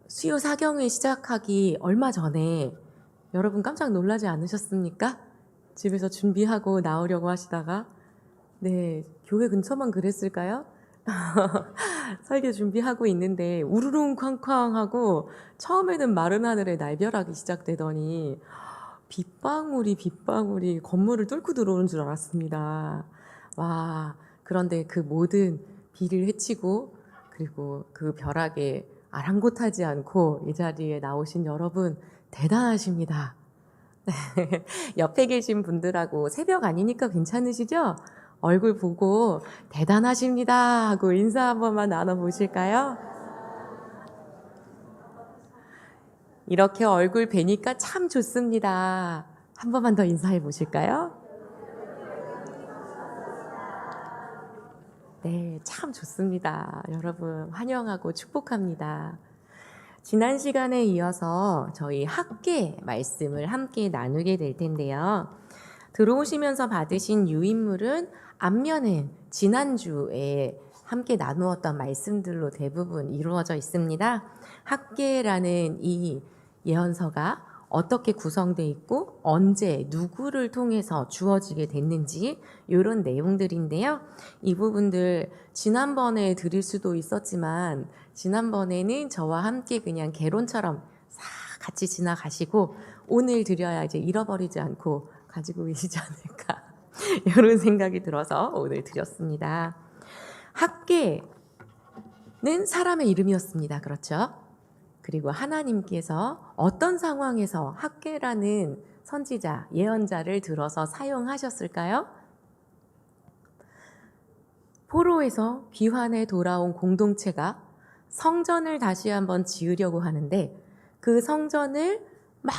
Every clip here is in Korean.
수요 사경을 시작하기 얼마 전에 여러분 깜짝 놀라지 않으셨습니까? 집에서 준비하고 나오려고 하시다가 네, 교회 근처만 그랬을까요? 설교 준비하고 있는데 우르릉 쾅쾅 하고 처음에는 마른 하늘에 날벼락이 시작되더니 빗방울이 건물을 뚫고 들어오는 줄 알았습니다. 와, 그런데 그 모든 비를 헤치고 그리고 그 벼락에 아랑곳하지 않고 이 자리에 나오신 여러분 대단하십니다. 옆에 계신 분들하고 새벽 아니니까 괜찮으시죠? 얼굴 보고 대단하십니다 하고 인사 한 번만 나눠보실까요? 이렇게 얼굴 뵈니까 참 좋습니다. 한 번만 더 인사해 보실까요? 네, 참 좋습니다. 여러분 환영하고 축복합니다. 지난 시간에 이어서 저희 학계 말씀을 함께 나누게 될 텐데요. 들어오시면서 받으신 유인물은 앞면은 지난주에 함께 나누었던 말씀들로 대부분 이루어져 있습니다. 학계라는 이 예언서가 어떻게 구성되어 있고 언제 누구를 통해서 주어지게 됐는지 이런 내용들인데요. 이 부분들 지난번에 드릴 수도 있었지만 지난번에는 저와 함께 그냥 개론처럼 싹 같이 지나가시고 오늘 드려야 이제 잃어버리지 않고 가지고 계시지 않을까 이런 생각이 들어서 오늘 드렸습니다. 학계는 사람의 이름이었습니다. 그렇죠? 그리고 하나님께서 어떤 상황에서 학계라는 선지자, 예언자를 들어서 사용하셨을까요? 포로에서 귀환해 돌아온 공동체가 성전을 다시 한번 지으려고 하는데 그 성전을 막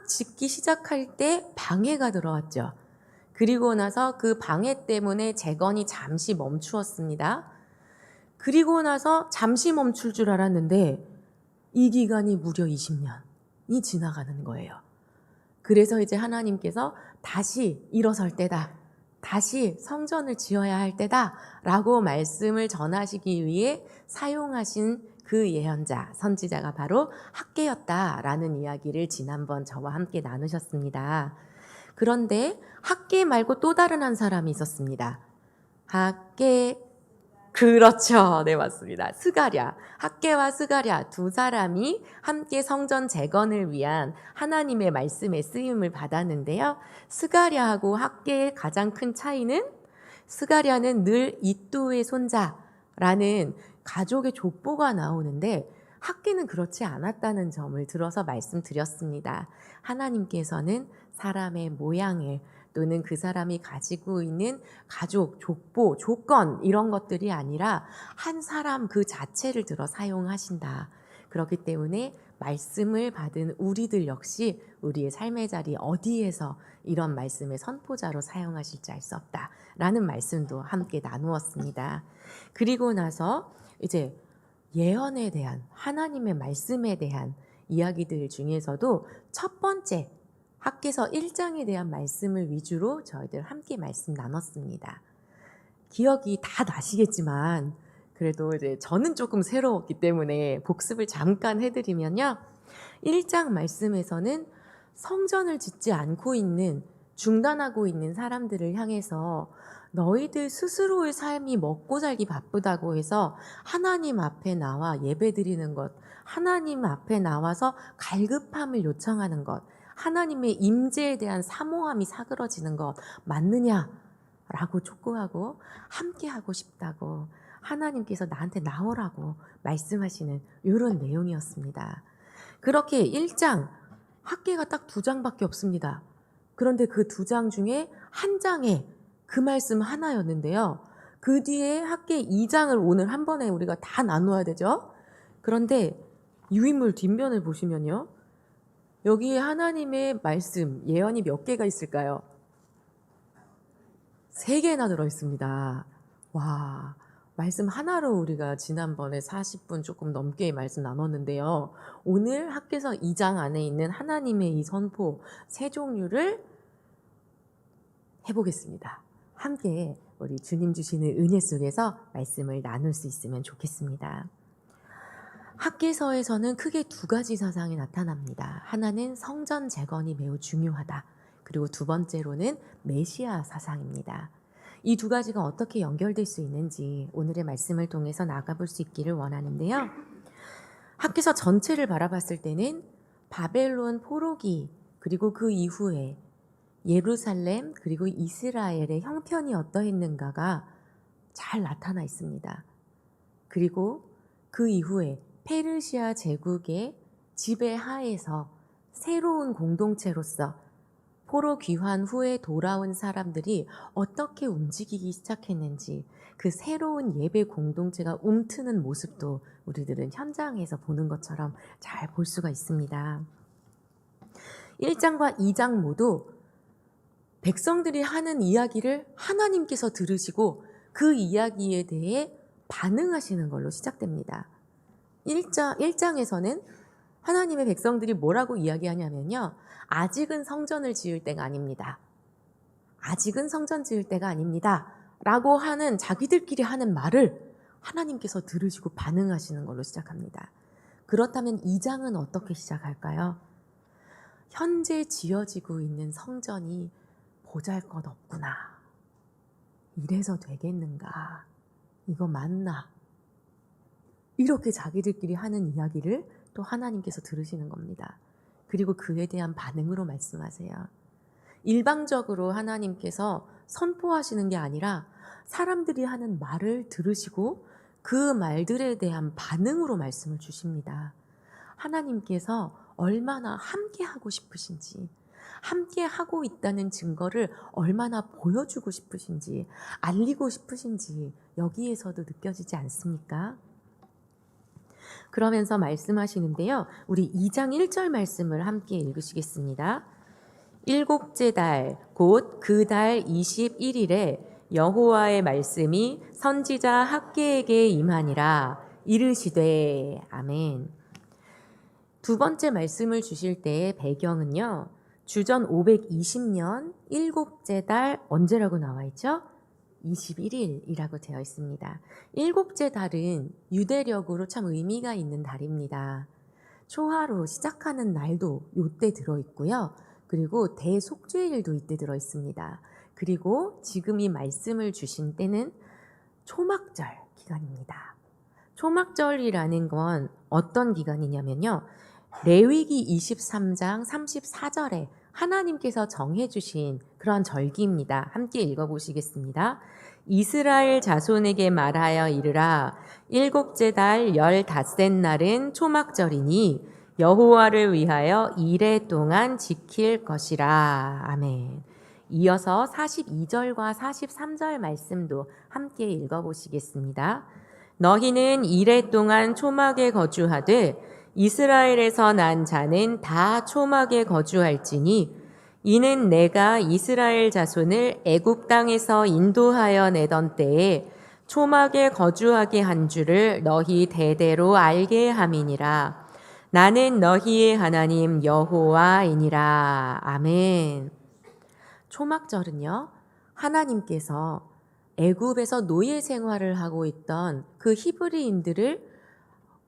짓기 시작할 때 방해가 들어왔죠. 그리고 나서 그 방해 때문에 재건이 잠시 멈추었습니다. 그리고 나서 잠시 멈출 줄 알았는데 이 기간이 무려 20년이 지나가는 거예요. 그래서 이제 하나님께서 다시 일어설 때다. 다시 성전을 지어야 할 때다. 라고 말씀을 전하시기 위해 사용하신 그 예언자, 선지자가 바로 학개였다라는 이야기를 지난번 저와 함께 나누셨습니다. 그런데 학개 말고 또 다른 한 사람이 있었습니다. 학개, 그렇죠. 네, 맞습니다. 스가랴. 학개와 스가랴 두 사람이 함께 성전 재건을 위한 하나님의 말씀에 쓰임을 받았는데요. 스가랴하고 학개의 가장 큰 차이는 스가랴는 늘 이또의 손자라는 가족의 족보가 나오는데 학개는 그렇지 않았다는 점을 들어서 말씀드렸습니다. 하나님께서는 사람의 모양을 또는 그 사람이 가지고 있는 가족, 족보, 조건 이런 것들이 아니라 한 사람 그 자체를 들어 사용하신다. 그렇기 때문에 말씀을 받은 우리들 역시 우리의 삶의 자리 어디에서 이런 말씀의 선포자로 사용하실지 알 수 없다라는 말씀도 함께 나누었습니다. 그리고 나서 이제 예언에 대한 하나님의 말씀에 대한 이야기들 중에서도 첫 번째 학개서 1장에 대한 말씀을 위주로 저희들 함께 말씀 나눴습니다. 기억이 다 나시겠지만 그래도 이제 저는 조금 새로웠기 때문에 복습을 잠깐 해드리면요. 1장 말씀에서는 성전을 짓지 않고 있는 중단하고 있는 사람들을 향해서 너희들 스스로의 삶이 먹고 살기 바쁘다고 해서 하나님 앞에 나와 예배드리는 것, 하나님 앞에 나와서 갈급함을 요청하는 것, 하나님의 임재에 대한 사모함이 사그러지는 것 맞느냐라고 촉구하고 함께 하고 싶다고 하나님께서 나한테 나오라고 말씀하시는 이런 내용이었습니다. 그렇게 1장 학계가 딱 2장밖에 없습니다. 그런데 그 2장 중에 한 장에 그 말씀 하나였는데요. 그 뒤에 학계 2장을 오늘 한 번에 우리가 다 나누어야 되죠. 그런데 유인물 뒷면을 보시면요. 여기에 하나님의 말씀, 예언이 몇 개가 있을까요? 3개나 들어있습니다. 와, 말씀 하나로 우리가 지난번에 40분 조금 넘게 말씀 나눴는데요. 오늘 학개서 2장 안에 있는 하나님의 이 선포 3종류를 해보겠습니다. 함께 우리 주님 주시는 은혜 속에서 말씀을 나눌 수 있으면 좋겠습니다. 학계서에서는 크게 두 가지 사상이 나타납니다. 하나는 성전 재건이 매우 중요하다. 그리고 두 번째로는 메시아 사상입니다. 이 두 가지가 어떻게 연결될 수 있는지 오늘의 말씀을 통해서 나가볼 수 있기를 원하는데요. 학계서 전체를 바라봤을 때는 바벨론 포로기 그리고 그 이후에 예루살렘 그리고 이스라엘의 형편이 어떠했는가가 잘 나타나 있습니다. 그리고 그 이후에 페르시아 제국의 지배하에서 새로운 공동체로서 포로 귀환 후에 돌아온 사람들이 어떻게 움직이기 시작했는지 그 새로운 예배 공동체가 움트는 모습도 우리들은 현장에서 보는 것처럼 잘 볼 수가 있습니다. 1장과 2장 모두 백성들이 하는 이야기를 하나님께서 들으시고 그 이야기에 대해 반응하시는 걸로 시작됩니다. 1장에서는 하나님의 백성들이 뭐라고 이야기하냐면요. 아직은 성전을 지을 때가 아닙니다. 아직은 성전 지을 때가 아닙니다. 라고 하는 자기들끼리 하는 말을 하나님께서 들으시고 반응하시는 걸로 시작합니다. 그렇다면 2장은 어떻게 시작할까요? 현재 지어지고 있는 성전이 보잘것없구나. 이래서 되겠는가? 이거 맞나? 이렇게 자기들끼리 하는 이야기를 또 하나님께서 들으시는 겁니다. 그리고 그에 대한 반응으로 말씀하세요. 일방적으로 하나님께서 선포하시는 게 아니라 사람들이 하는 말을 들으시고 그 말들에 대한 반응으로 말씀을 주십니다. 하나님께서 얼마나 함께 하고 싶으신지, 함께 하고 있다는 증거를 얼마나 보여주고 싶으신지, 알리고 싶으신지 여기에서도 느껴지지 않습니까? 그러면서 말씀하시는데요. 우리 2장 1절 말씀을 함께 읽으시겠습니다. 일곱째 달 곧 그 달 21일에 여호와의 말씀이 선지자 학개에게 임하니라. 이르시되 아멘. 두 번째 말씀을 주실 때의 배경은요. 주전 520년 일곱째 달 언제라고 나와 있죠? 21일이라고 되어 있습니다. 일곱째 달은 유대력으로 참 의미가 있는 달입니다. 초하루 시작하는 날도 이때 들어있고요. 그리고 대속죄일도 이때 들어있습니다. 그리고 지금 이 말씀을 주신 때는 초막절 기간입니다. 초막절이라는 건 어떤 기간이냐면요. 레위기 23장 34절에 하나님께서 정해주신 그런 절기입니다. 함께 읽어보시겠습니다. 이스라엘 자손에게 말하여 이르라. 일곱째 달 15째 날은 초막절이니 여호와를 위하여 이레 동안 지킬 것이라. 아멘. 이어서 42절과 43절 말씀도 함께 읽어보시겠습니다. 너희는 이레 동안 초막에 거주하되 이스라엘에서 난 자는 다 초막에 거주할지니 이는 내가 이스라엘 자손을 애굽 땅에서 인도하여 내던 때에 초막에 거주하게 한 줄을 너희 대대로 알게 함이니라. 나는 너희의 하나님 여호와이니라. 아멘. 초막절은요. 하나님께서 애굽에서 노예 생활을 하고 있던 그 히브리인들을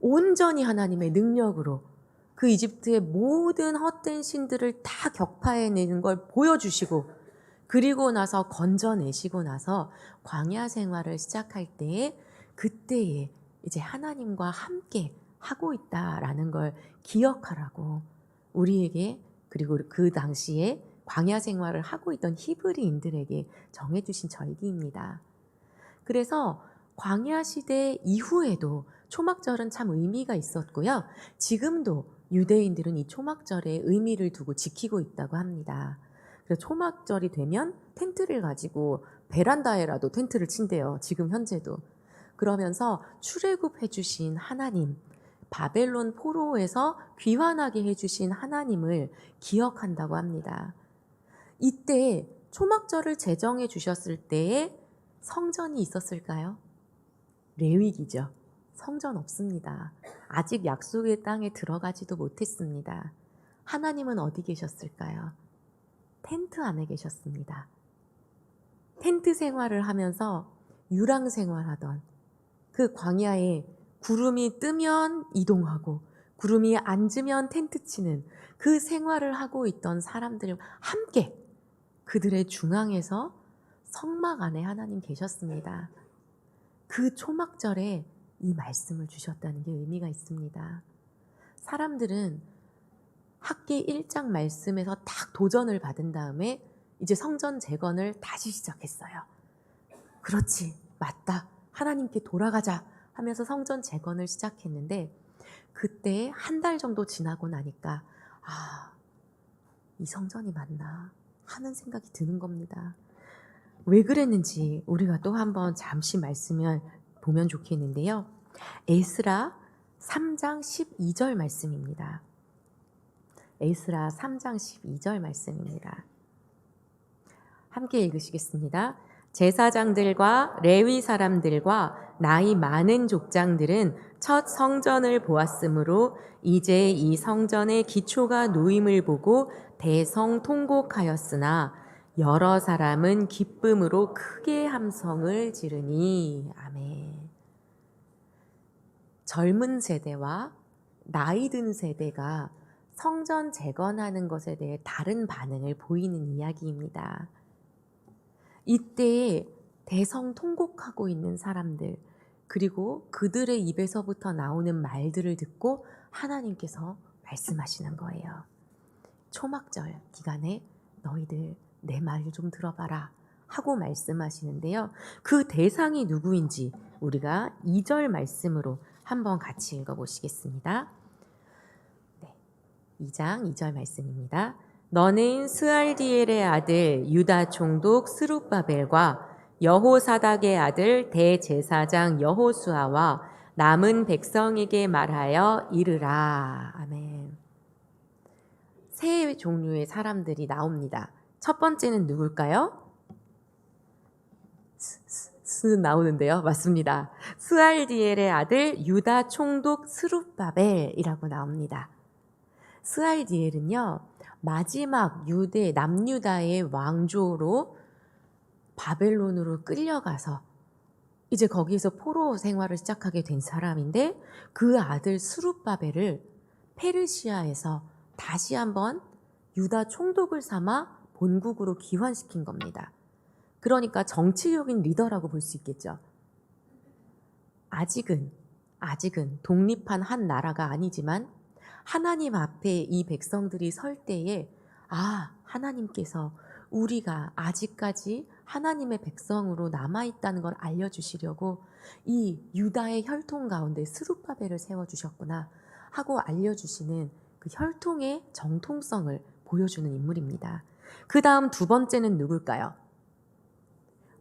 온전히 하나님의 능력으로 그 이집트의 모든 헛된 신들을 다 격파해내는 걸 보여주시고 그리고 나서 건져내시고 나서 광야 생활을 시작할 때에 그때에 이제 하나님과 함께 하고 있다라는 걸 기억하라고 우리에게 그리고 그 당시에 광야 생활을 하고 있던 히브리인들에게 정해주신 절기입니다. 그래서 광야 시대 이후에도 초막절은 참 의미가 있었고요. 지금도 유대인들은 이 초막절에 의미를 두고 지키고 있다고 합니다. 그래서 초막절이 되면 텐트를 가지고 베란다에라도 텐트를 친대요. 지금 현재도. 그러면서 출애굽해 주신 하나님, 바벨론 포로에서 귀환하게 해주신 하나님을 기억한다고 합니다. 이때 초막절을 제정해 주셨을 때에 성전이 있었을까요? 레위기죠. 성전 없습니다. 아직 약속의 땅에 들어가지도 못했습니다. 하나님은 어디 계셨을까요? 텐트 안에 계셨습니다. 텐트 생활을 하면서 유랑 생활하던 그 광야에 구름이 뜨면 이동하고 구름이 앉으면 텐트 치는 그 생활을 하고 있던 사람들과 함께 그들의 중앙에서 성막 안에 하나님 계셨습니다. 그 초막절에 이 말씀을 주셨다는 게 의미가 있습니다. 사람들은 학기 1장 말씀에서 딱 도전을 받은 다음에 이제 성전 재건을 다시 시작했어요. 그렇지, 맞다, 하나님께 돌아가자 하면서 성전 재건을 시작했는데 그때 한 달 정도 지나고 나니까 이 성전이 맞나 하는 생각이 드는 겁니다. 왜 그랬는지 우리가 또 한번 잠시 말씀을 보면 좋겠는데요. 에스라 3장 12절 말씀입니다. 에스라 3장 12절 말씀입니다. 함께 읽으시겠습니다. 제사장들과 레위 사람들과 나이 많은 족장들은 첫 성전을 보았으므로 이제 이 성전의 기초가 놓임을 보고 대성통곡하였으나 여러 사람은 기쁨으로 크게 함성을 지르니. 아멘. 젊은 세대와 나이 든 세대가 성전 재건하는 것에 대해 다른 반응을 보이는 이야기입니다. 이때 대성통곡하고 있는 사람들, 그리고 그들의 입에서부터 나오는 말들을 듣고 하나님께서 말씀하시는 거예요. 초막절 기간에 너희들 내 말 좀 들어봐라 하고 말씀하시는데요. 그 대상이 누구인지 우리가 2절 말씀으로 한번 같이 읽어보시겠습니다. 2장 2절 말씀입니다. 너는 스알디엘의 아들 유다 총독 스룹바벨과 여호사닥의 아들 대제사장 여호수아와 남은 백성에게 말하여 이르라. 아멘. 세 종류의 사람들이 나옵니다. 첫 번째는 누굴까요? 나오는데요. 맞습니다. 스알디엘의 아들 유다 총독 스룹바벨이라고 나옵니다. 스알디엘은요, 마지막 유대 남유다의 왕조로 바벨론으로 끌려가서 이제 거기서 포로 생활을 시작하게 된 사람인데 그 아들 스룹바벨을 페르시아에서 다시 한번 유다 총독을 삼아 본국으로 귀환시킨 겁니다. 그러니까 정치적인 리더라고 볼 수 있겠죠. 아직은 독립한 한 나라가 아니지만 하나님 앞에 이 백성들이 설 때에 하나님께서 우리가 아직까지 하나님의 백성으로 남아있다는 걸 알려주시려고 이 유다의 혈통 가운데 스룹바벨을 세워주셨구나 하고 알려주시는 그 혈통의 정통성을 보여주는 인물입니다. 그 다음 두 번째는 누굴까요?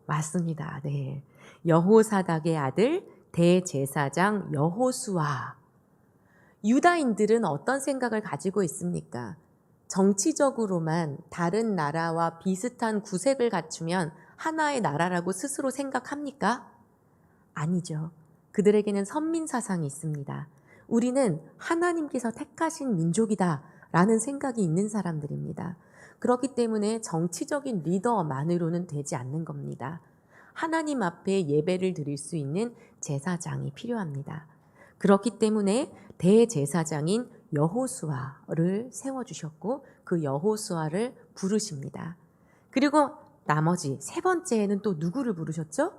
맞습니다. 네, 여호사닥의 아들 대제사장 여호수아. 유다인들은 어떤 생각을 가지고 있습니까? 정치적으로만 다른 나라와 비슷한 구색을 갖추면 하나의 나라라고 스스로 생각합니까? 아니죠. 그들에게는 선민 사상이 있습니다. 우리는 하나님께서 택하신 민족이다 라는 생각이 있는 사람들입니다. 그렇기 때문에 정치적인 리더만으로는 되지 않는 겁니다. 하나님 앞에 예배를 드릴 수 있는 제사장이 필요합니다. 그렇기 때문에 대제사장인 여호수아를 세워주셨고 그 여호수아를 부르십니다. 그리고 나머지 세 번째에는 또 누구를 부르셨죠?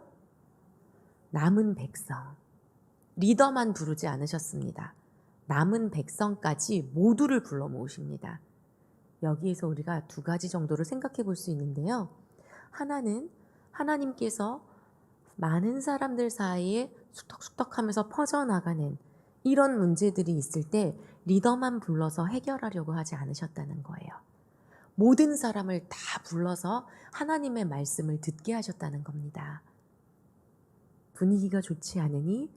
남은 백성. 리더만 부르지 않으셨습니다. 남은 백성까지 모두를 불러 모으십니다. 여기에서 우리가 두 가지 정도를 생각해 볼 수 있는데요. 하나는 하나님께서 많은 사람들 사이에 숙덕숙덕하면서 퍼져나가는 이런 문제들이 있을 때 리더만 불러서 해결하려고 하지 않으셨다는 거예요. 모든 사람을 다 불러서 하나님의 말씀을 듣게 하셨다는 겁니다. 분위기가 좋지 않으니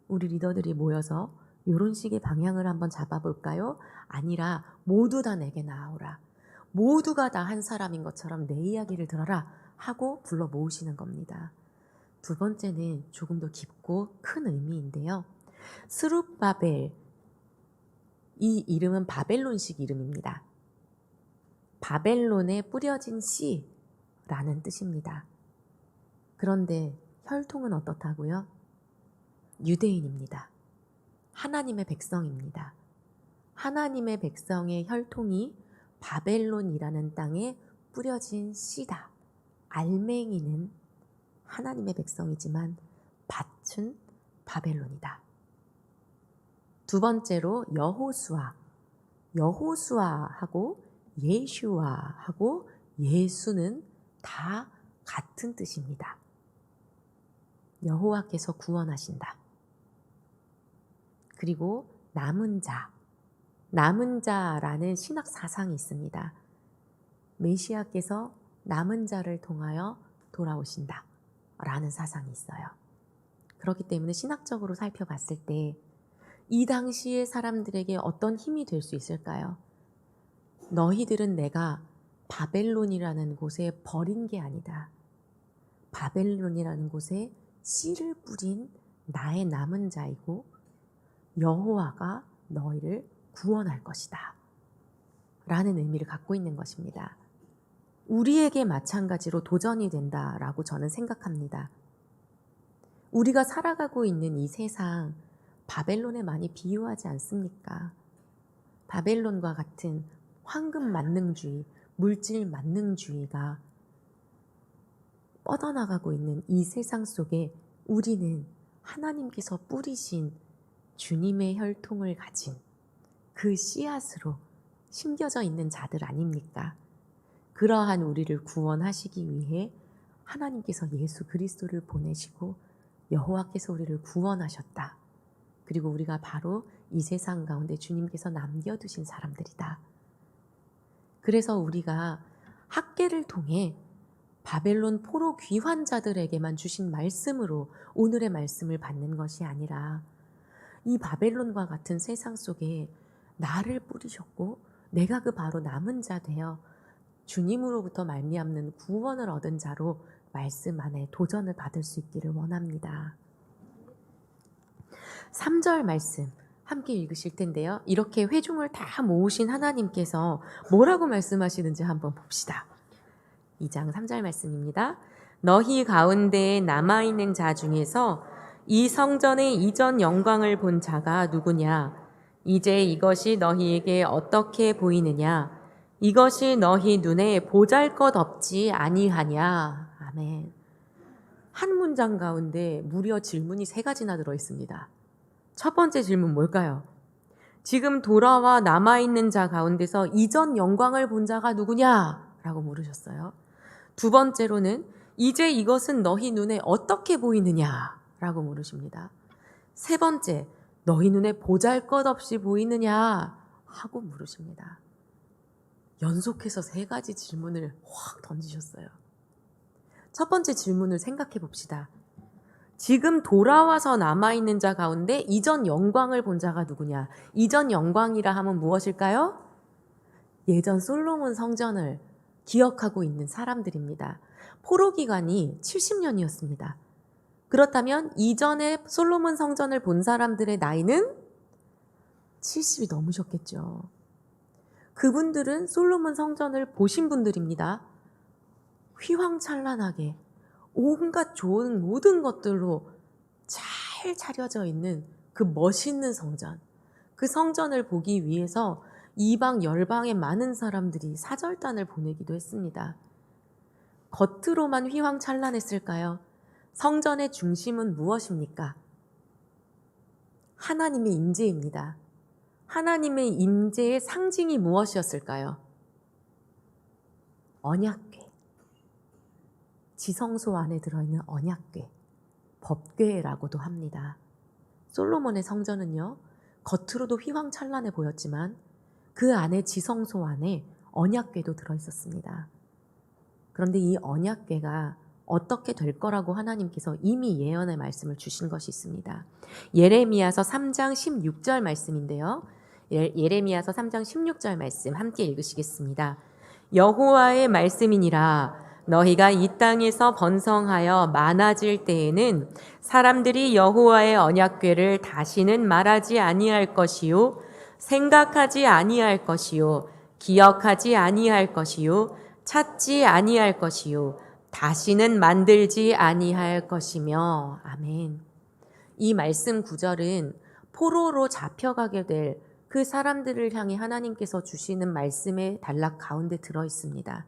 우리 리더들이 모여서 이런 식의 방향을 한번 잡아볼까요? 아니라 모두 다 내게 나아오라. 모두가 다 한 사람인 것처럼 내 이야기를 들어라 하고 불러 모으시는 겁니다. 두 번째는 조금 더 깊고 큰 의미인데요. 스룹바벨, 이 이름은 바벨론식 이름입니다. 바벨론에 뿌려진 씨라는 뜻입니다. 그런데 혈통은 어떻다고요? 유대인입니다. 하나님의 백성입니다. 하나님의 백성의 혈통이 바벨론이라는 땅에 뿌려진 씨다. 알맹이는 하나님의 백성이지만 밭은 바벨론이다. 두 번째로 여호수아하고 예슈아하고 예수는 다 같은 뜻입니다. 여호와께서 구원하신다. 그리고 남은 자라는 신학 사상이 있습니다. 메시아께서 남은 자를 통하여 돌아오신다 라는 사상이 있어요. 그렇기 때문에 신학적으로 살펴봤을 때 이 당시의 사람들에게 어떤 힘이 될 수 있을까요? 너희들은 내가 바벨론이라는 곳에 버린 게 아니다. 바벨론이라는 곳에 씨를 뿌린 나의 남은 자이고 여호와가 너희를 구원할 것이다 라는 의미를 갖고 있는 것입니다. 우리에게 마찬가지로 도전이 된다라고 저는 생각합니다. 우리가 살아가고 있는 이 세상 바벨론에 많이 비유하지 않습니까? 바벨론과 같은 황금 만능주의, 물질 만능주의가 뻗어나가고 있는 이 세상 속에 우리는 하나님께서 뿌리신 주님의 혈통을 가진 그 씨앗으로 심겨져 있는 자들 아닙니까? 그러한 우리를 구원하시기 위해 하나님께서 예수 그리스도를 보내시고 여호와께서 우리를 구원하셨다. 그리고 우리가 바로 이 세상 가운데 주님께서 남겨두신 사람들이다. 그래서 우리가 학계를 통해 바벨론 포로 귀환자들에게만 주신 말씀으로 오늘의 말씀을 받는 것이 아니라 이 바벨론과 같은 세상 속에 나를 뿌리셨고 내가 그 바로 남은 자 되어 주님으로부터 말미암는 구원을 얻은 자로 말씀 안에 도전을 받을 수 있기를 원합니다. 3절 말씀 함께 읽으실 텐데요. 이렇게 회중을 다 모으신 하나님께서 뭐라고 말씀하시는지 한번 봅시다. 2장 3절 말씀입니다. 너희 가운데에 남아있는 자 중에서 이 성전의 이전 영광을 본 자가 누구냐? 이제 이것이 너희에게 어떻게 보이느냐? 이것이 너희 눈에 보잘것없지 아니하냐? 아멘. 한 문장 가운데 무려 질문이 3가지나 들어있습니다. 첫 번째 질문 뭘까요? 지금 돌아와 남아있는 자 가운데서 이전 영광을 본 자가 누구냐? 라고 물으셨어요. 두 번째로는 이제 이것은 너희 눈에 어떻게 보이느냐? 라고 물으십니다. 세 번째, 너희 눈에 보잘것없이 보이느냐? 하고 물으십니다. 연속해서 3가지 질문을 확 던지셨어요. 첫 번째 질문을 생각해 봅시다. 지금 돌아와서 남아있는 자 가운데 이전 영광을 본 자가 누구냐? 이전 영광이라 하면 무엇일까요? 예전 솔로몬 성전을 기억하고 있는 사람들입니다. 포로 기간이 70년이었습니다. 그렇다면 이전에 솔로몬 성전을 본 사람들의 나이는 70이 넘으셨겠죠. 그분들은 솔로몬 성전을 보신 분들입니다. 휘황찬란하게 온갖 좋은 모든 것들로 잘 차려져 있는 그 멋있는 성전, 그 성전을 보기 위해서 이방 열방의 많은 사람들이 사절단을 보내기도 했습니다. 겉으로만 휘황찬란했을까요? 성전의 중심은 무엇입니까? 하나님의 임재입니다. 하나님의 임재의 상징이 무엇이었을까요? 언약궤. 지성소 안에 들어있는 언약궤, 법궤라고도 합니다. 솔로몬의 성전은요, 겉으로도 휘황찬란해 보였지만 그 안에 지성소 안에 언약궤도 들어있었습니다. 그런데 이 언약궤가 어떻게 될 거라고 하나님께서 이미 예언의 말씀을 주신 것이 있습니다. 예레미야서 3장 16절 말씀인데요. 예레미야서 3장 16절 말씀 함께 읽으시겠습니다. 여호와의 말씀이니라. 너희가 이 땅에서 번성하여 많아질 때에는 사람들이 여호와의 언약궤를 다시는 말하지 아니할 것이요 생각하지 아니할 것이요 기억하지 아니할 것이요 찾지 아니할 것이요 다시는 만들지 아니할 것이며. 아멘. 이 말씀 구절은 포로로 잡혀가게 될 그 사람들을 향해 하나님께서 주시는 말씀의 단락 가운데 들어 있습니다.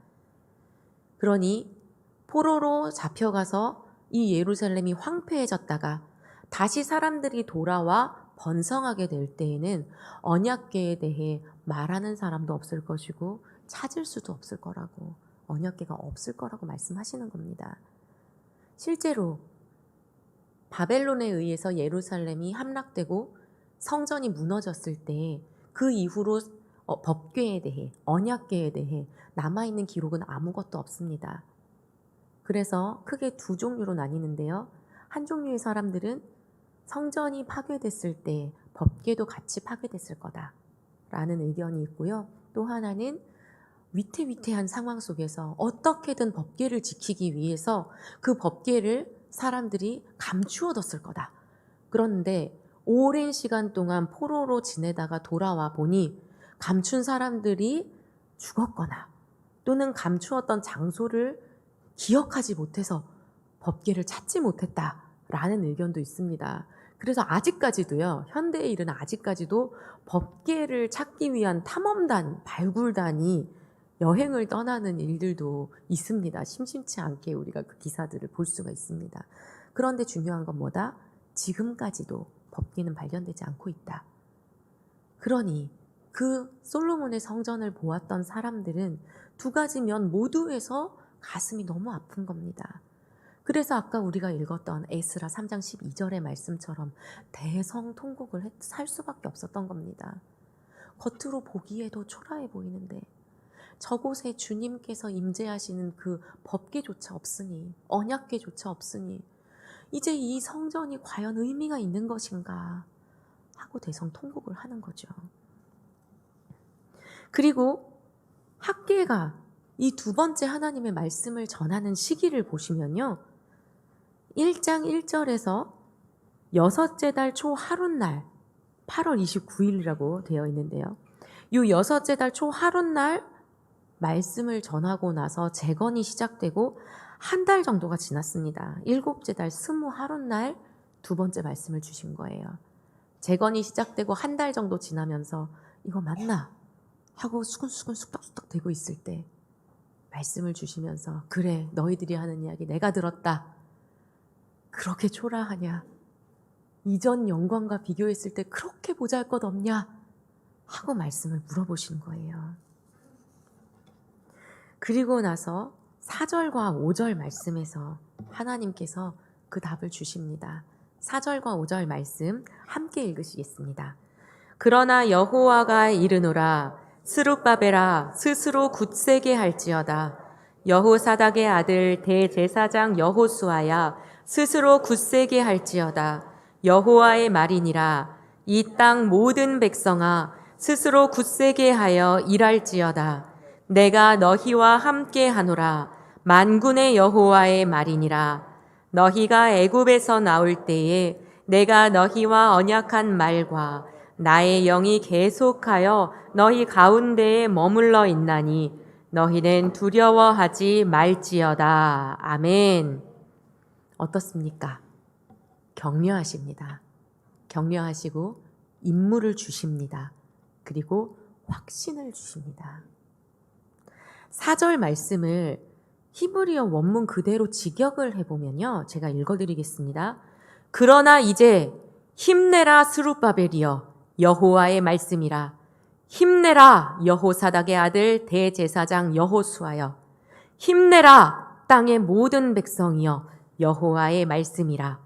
그러니 포로로 잡혀가서 이 예루살렘이 황폐해졌다가 다시 사람들이 돌아와 번성하게 될 때에는 언약궤에 대해 말하는 사람도 없을 것이고 찾을 수도 없을 거라고, 언약궤가 없을 거라고 말씀하시는 겁니다. 실제로 바벨론에 의해서 예루살렘이 함락되고 성전이 무너졌을 때 그 이후로 법궤에 대해, 언약궤에 대해 남아있는 기록은 아무것도 없습니다. 그래서 크게 두 종류로 나뉘는데요. 한 종류의 사람들은 성전이 파괴됐을 때 법궤도 같이 파괴됐을 거다라는 의견이 있고요. 또 하나는 위태위태한 상황 속에서 어떻게든 법궤를 지키기 위해서 그 법궤를 사람들이 감추어뒀을 거다. 그런데 오랜 시간 동안 포로로 지내다가 돌아와 보니 감춘 사람들이 죽었거나 또는 감추었던 장소를 기억하지 못해서 법궤를 찾지 못했다라는 의견도 있습니다. 그래서 아직까지도요, 현대의 일은 아직까지도 법궤를 찾기 위한 탐험단, 발굴단이 여행을 떠나는 일들도 있습니다. 심심치 않게 우리가 그 기사들을 볼 수가 있습니다. 그런데 중요한 건 뭐다? 지금까지도 법궤는 발견되지 않고 있다. 그러니 그 솔로몬의 성전을 보았던 사람들은 두 가지 면 모두에서 가슴이 너무 아픈 겁니다. 그래서 아까 우리가 읽었던 에스라 3장 12절의 말씀처럼 대성통곡을 할 수밖에 없었던 겁니다. 겉으로 보기에도 초라해 보이는데 저곳에 주님께서 임재하시는 그 법궤조차 없으니, 언약궤조차 없으니 이제 이 성전이 과연 의미가 있는 것인가 하고 대성통곡을 하는 거죠. 그리고 학개가 이 두 번째 하나님의 말씀을 전하는 시기를 보시면요, 1장 1절에서 여섯째 달 초 하룻날 8월 29일이라고 되어 있는데요. 이 여섯째 달 초 하룻날 말씀을 전하고 나서 재건이 시작되고 한 달 정도가 지났습니다. 일곱째 달 스무 하룻날 두 번째 말씀을 주신 거예요. 재건이 시작되고 한 달 정도 지나면서 이거 맞나? 하고 수근수근 쑥덕쑥덕 되고 있을 때 말씀을 주시면서 그래, 너희들이 하는 이야기 내가 들었다. 그렇게 초라하냐? 이전 영광과 비교했을 때 그렇게 보잘것없냐? 하고 말씀을 물어보신 거예요. 그리고 나서 4절과 5절 말씀에서 하나님께서 그 답을 주십니다. 4절과 5절 말씀 함께 읽으시겠습니다. 그러나 여호와가 이르노라, 스룹바벨아 스스로 굳세게 할지어다. 여호사닥의 아들 대제사장 여호수아야 스스로 굳세게 할지어다. 여호와의 말이니라. 이 땅 모든 백성아 스스로 굳세게 하여 일할지어다. 내가 너희와 함께 하노라. 만군의 여호와의 말이니라. 너희가 애굽에서 나올 때에 내가 너희와 언약한 말과 나의 영이 계속하여 너희 가운데에 머물러 있나니 너희는 두려워하지 말지어다. 아멘. 어떻습니까? 격려하십니다. 격려하시고 임무를 주십니다. 그리고 확신을 주십니다. 4절 말씀을 히브리어 원문 그대로 직역을 해보면요, 제가 읽어드리겠습니다. 그러나 이제 힘내라 스룹바벨이여, 여호와의 말씀이라. 힘내라 여호사닥의 아들 대제사장 여호수아여. 힘내라 땅의 모든 백성이여, 여호와의 말씀이라.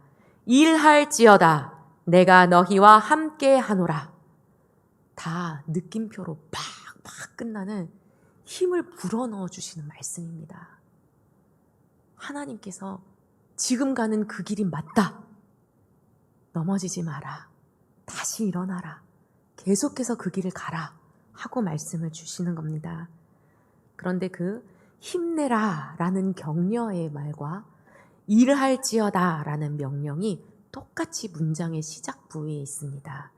일할지어다 내가 너희와 함께 하노라. 다 느낌표로 팍팍 끝나는 힘을 불어넣어 주시는 말씀입니다. 하나님께서 지금 가는 그 길이 맞다. 넘어지지 마라. 다시 일어나라. 계속해서 그 길을 가라. 하고 말씀을 주시는 겁니다. 그런데 그 힘내라 라는 격려의 말과 일할지어다 라는 명령이 똑같이 문장의 시작 부위에 있습니다.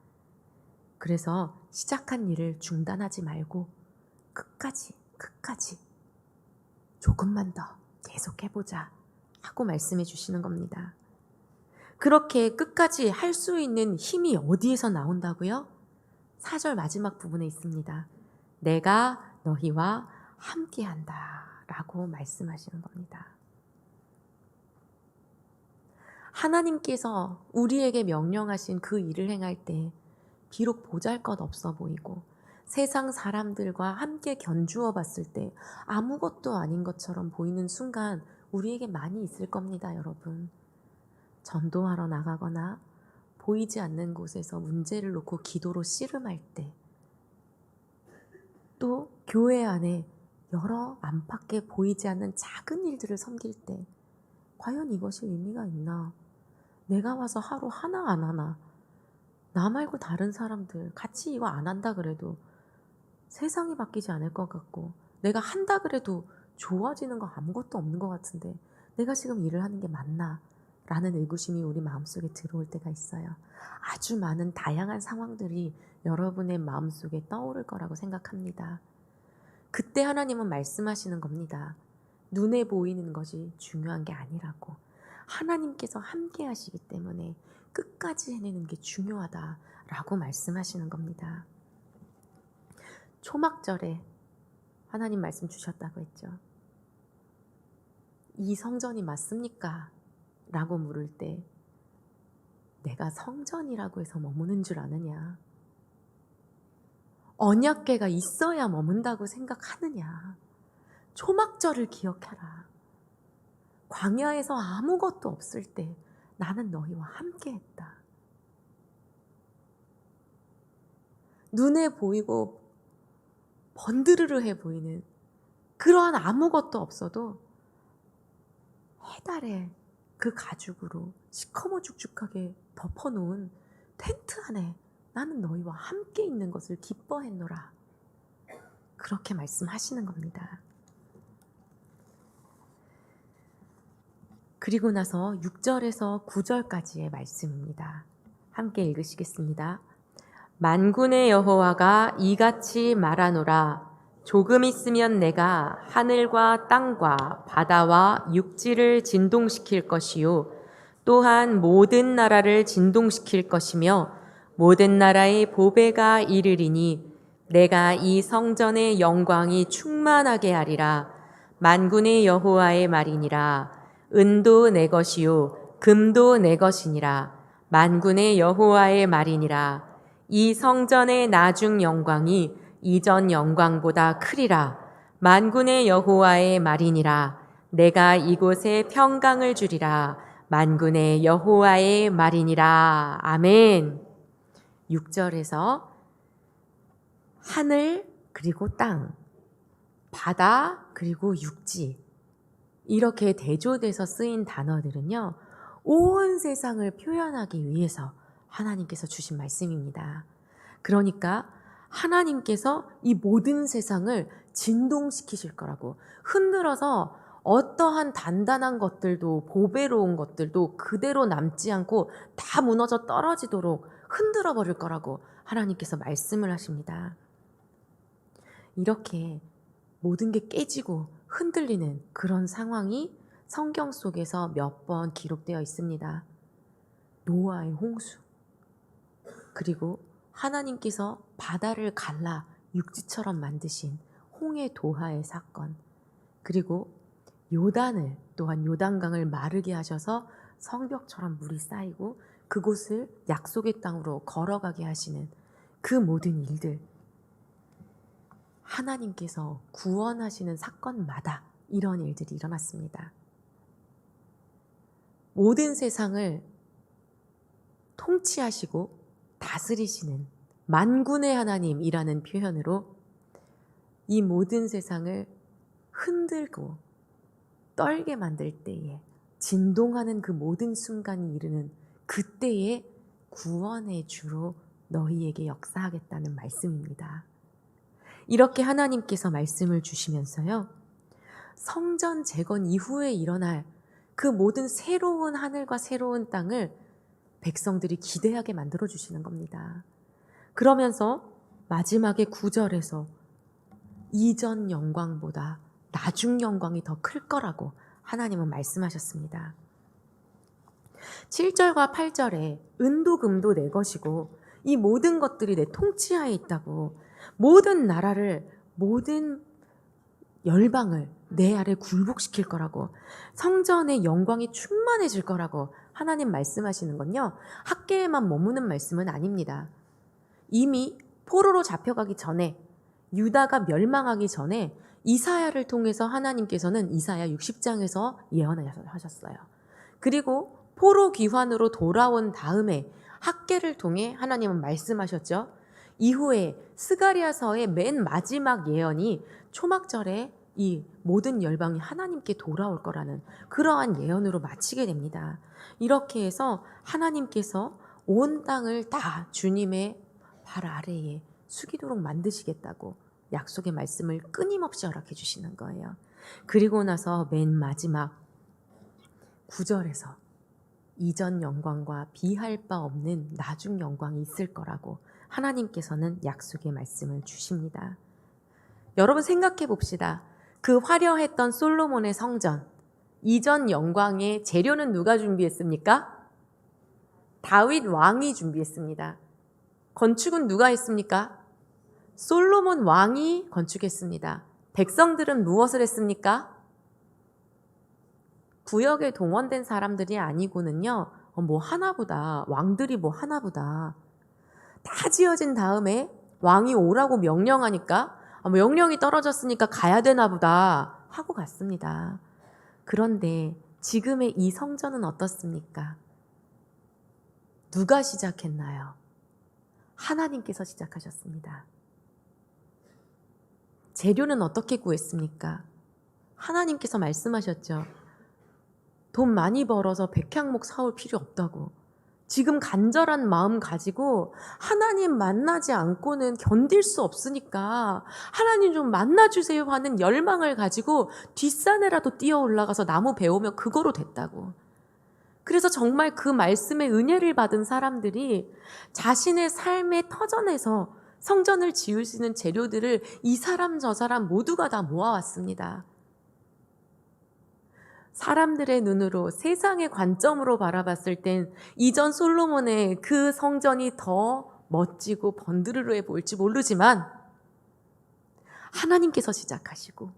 그래서 시작한 일을 중단하지 말고 끝까지 조금만 더 계속해보자 하고 말씀해 주시는 겁니다. 그렇게 끝까지 할 수 있는 힘이 어디에서 나온다고요? 4절 마지막 부분에 있습니다. 내가 너희와 함께한다 라고 말씀하시는 겁니다. 하나님께서 우리에게 명령하신 그 일을 행할 때 비록 보잘것없어 보이고 세상 사람들과 함께 견주어 봤을 때 아무것도 아닌 것처럼 보이는 순간 우리에게 많이 있을 겁니다, 여러분. 전도하러 나가거나 보이지 않는 곳에서 문제를 놓고 기도로 씨름할 때, 또 교회 안에 여러 안팎에 보이지 않는 작은 일들을 섬길 때 과연 이것이 의미가 있나? 내가 와서 하루 하나 안 하나? 나 말고 다른 사람들 같이 이거 안 한다 그래도 세상이 바뀌지 않을 것 같고, 내가 한다 그래도 좋아지는 거 아무것도 없는 것 같은데 내가 지금 일을 하는 게 맞나? 라는 의구심이 우리 마음속에 들어올 때가 있어요. 아주 많은 다양한 상황들이 여러분의 마음속에 떠오를 거라고 생각합니다. 그때 하나님은 말씀하시는 겁니다. 눈에 보이는 것이 중요한 게 아니라고. 하나님께서 함께 하시기 때문에 끝까지 해내는 게 중요하다라고 말씀하시는 겁니다. 초막절에 하나님 말씀 주셨다고 했죠. 이 성전이 맞습니까? 라고 물을 때 내가 성전이라고 해서 머무는 줄 아느냐? 언약궤가 있어야 머문다고 생각하느냐? 초막절을 기억해라. 광야에서 아무것도 없을 때 나는 너희와 함께 했다. 눈에 보이고 번드르르해 보이는 그러한 아무것도 없어도 해달에 그 가죽으로 시커머 죽죽하게 덮어놓은 텐트 안에 나는 너희와 함께 있는 것을 기뻐했노라. 그렇게 말씀하시는 겁니다. 그리고 나서 6절에서 9절까지의 말씀입니다. 함께 읽으시겠습니다. 만군의 여호와가 이같이 말하노라. 조금 있으면 내가 하늘과 땅과 바다와 육지를 진동시킬 것이요 또한 모든 나라를 진동시킬 것이며 모든 나라의 보배가 이르리니 내가 이 성전의 영광이 충만하게 하리라. 만군의 여호와의 말이니라. 은도 내 것이요 금도 내 것이니라. 만군의 여호와의 말이니라. 이 성전의 나중 영광이 이전 영광보다 크리라. 만군의 여호와의 말이니라. 내가 이곳에 평강을 주리라. 만군의 여호와의 말이니라. 아멘. 6절에서 하늘 그리고 땅, 바다 그리고 육지, 이렇게 대조돼서 쓰인 단어들은요, 온 세상을 표현하기 위해서 하나님께서 주신 말씀입니다. 그러니까 하나님께서 이 모든 세상을 진동시키실 거라고, 흔들어서 어떠한 단단한 것들도 보배로운 것들도 그대로 남지 않고 다 무너져 떨어지도록 흔들어 버릴 거라고 하나님께서 말씀을 하십니다. 이렇게 모든 게 깨지고 흔들리는 그런 상황이 성경 속에서 몇 번 기록되어 있습니다. 노아의 홍수, 그리고 하나님께서 바다를 갈라 육지처럼 만드신 홍해 도하의 사건, 그리고 요단을 또한 요단강을 마르게 하셔서 성벽처럼 물이 쌓이고 그곳을 약속의 땅으로 걸어가게 하시는 그 모든 일들, 하나님께서 구원하시는 사건마다 이런 일들이 일어났습니다. 모든 세상을 통치하시고 다스리시는 만군의 하나님이라는 표현으로 이 모든 세상을 흔들고 떨게 만들 때에, 진동하는 그 모든 순간이 이르는 그때에 구원의 주로 너희에게 역사하겠다는 말씀입니다. 이렇게 하나님께서 말씀을 주시면서요, 성전 재건 이후에 일어날 그 모든 새로운 하늘과 새로운 땅을 백성들이 기대하게 만들어 주시는 겁니다. 그러면서 마지막에 9절에서 이전 영광보다 나중 영광이 더 클 거라고 하나님은 말씀하셨습니다. 7절과 8절에 은도 금도 내 것이고 이 모든 것들이 내 통치하에 있다고, 모든 나라를, 모든 열방을 내 아래 굴복시킬 거라고, 성전의 영광이 충만해질 거라고 하나님 말씀하시는 건요, 학계에만 머무는 말씀은 아닙니다. 이미 포로로 잡혀가기 전에, 유다가 멸망하기 전에 이사야를 통해서 하나님께서는 이사야 60장에서 예언하셨어요. 그리고 포로 귀환으로 돌아온 다음에 학계를 통해 하나님은 말씀하셨죠. 이후에 스가랴서의 맨 마지막 예언이 초막절에 이 모든 열방이 하나님께 돌아올 거라는 그러한 예언으로 마치게 됩니다. 이렇게 해서 하나님께서 온 땅을 다 주님의 발 아래에 숙이도록 만드시겠다고 약속의 말씀을 끊임없이 허락해 주시는 거예요. 그리고 나서 맨 마지막 9절에서 이전 영광과 비할 바 없는 나중 영광이 있을 거라고 하나님께서는 약속의 말씀을 주십니다. 여러분 생각해 봅시다. 그 화려했던 솔로몬의 성전, 이전 영광의 재료는 누가 준비했습니까? 다윗 왕이 준비했습니다. 건축은 누가 했습니까? 솔로몬 왕이 건축했습니다. 백성들은 무엇을 했습니까? 구역에 동원된 사람들이 아니고는요, 뭐 하나보다, 왕들이 뭐 하나보다. 다 지어진 다음에 왕이 오라고 명령하니까, 명령이 떨어졌으니까 가야 되나 보다 하고 갔습니다. 그런데 지금의 이 성전은 어떻습니까? 누가 시작했나요? 하나님께서 시작하셨습니다. 재료는 어떻게 구했습니까? 하나님께서 말씀하셨죠. 돈 많이 벌어서 백향목 사올 필요 없다고. 지금 간절한 마음 가지고 하나님 만나지 않고는 견딜 수 없으니까 하나님 좀 만나주세요 하는 열망을 가지고 뒷산에라도 뛰어 올라가서 나무 베우면 그거로 됐다고. 그래서 정말 그 말씀의 은혜를 받은 사람들이 자신의 삶의 터전에서 성전을 지을 수 있는 재료들을 이 사람 저 사람 모두가 다 모아왔습니다. 사람들의 눈으로, 세상의 관점으로 바라봤을 땐 이전 솔로몬의 그 성전이 더 멋지고 번드르르해 보일지 모르지만 하나님께서 시작하시고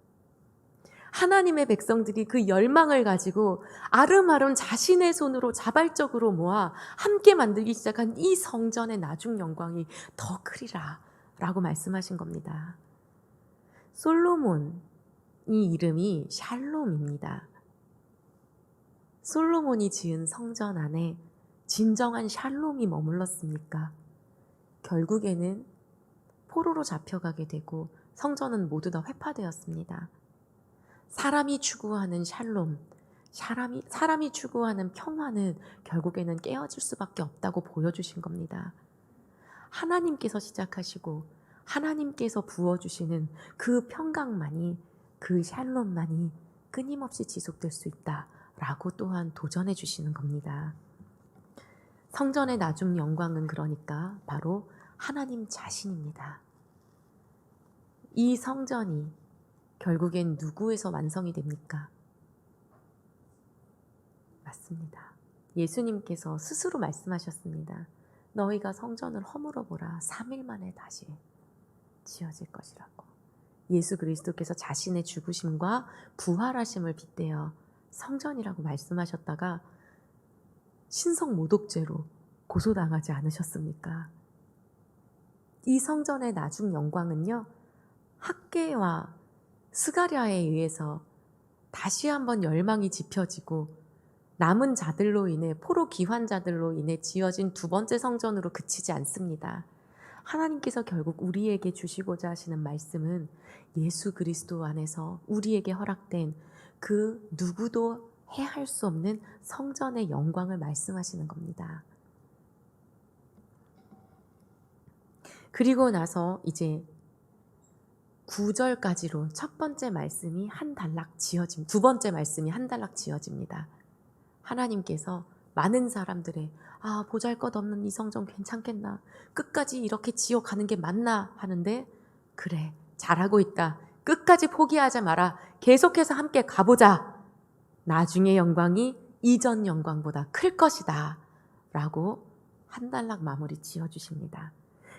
하나님의 백성들이 그 열망을 가지고 아름아름 자신의 손으로 자발적으로 모아 함께 만들기 시작한 이 성전의 나중 영광이 더 크리라 라고 말씀하신 겁니다. 솔로몬, 이 이름이 샬롬입니다. 솔로몬이 지은 성전 안에 진정한 샬롬이 머물렀습니까? 결국에는 포로로 잡혀가게 되고 성전은 모두 다 회파되었습니다. 사람이 추구하는 샬롬, 사람이 추구하는 평화는 결국에는 깨어질 수밖에 없다고 보여주신 겁니다. 하나님께서 시작하시고 하나님께서 부어주시는 그 평강만이, 그 샬롬만이 끊임없이 지속될 수 있다라고 또한 도전해 주시는 겁니다. 성전의 나중 영광은 그러니까 바로 하나님 자신입니다. 이 성전이 결국엔 누구에서 완성이 됩니까? 맞습니다. 예수님께서 스스로 말씀하셨습니다. 너희가 성전을 허물어 보라. 3일 만에 다시 지어질 것이라고. 예수 그리스도께서 자신의 죽으심과 부활하심을 빗대어 성전이라고 말씀하셨다가 신성 모독죄로 고소당하지 않으셨습니까? 이 성전의 나중 영광은요, 학개와 스가랴에 의해서 다시 한번 열망이 짚혀지고 남은 자들로 인해, 포로 귀환자들로 인해 지어진 두 번째 성전으로 그치지 않습니다. 하나님께서 결국 우리에게 주시고자 하시는 말씀은 예수 그리스도 안에서 우리에게 허락된 그 누구도 해할 수 없는 성전의 영광을 말씀하시는 겁니다. 그리고 나서 이제 9절까지로 첫 번째 말씀이 한 단락 지어짐, 두 번째 말씀이 한 단락 지어집니다. 하나님께서 많은 사람들의 보잘것없는 이 성전 괜찮겠나? 끝까지 이렇게 지어가는 게 맞나? 하는데 그래, 잘하고 있다. 끝까지 포기하지 마라. 계속해서 함께 가보자. 나중에 영광이 이전 영광보다 클 것이다 라고 한 단락 마무리 지어주십니다.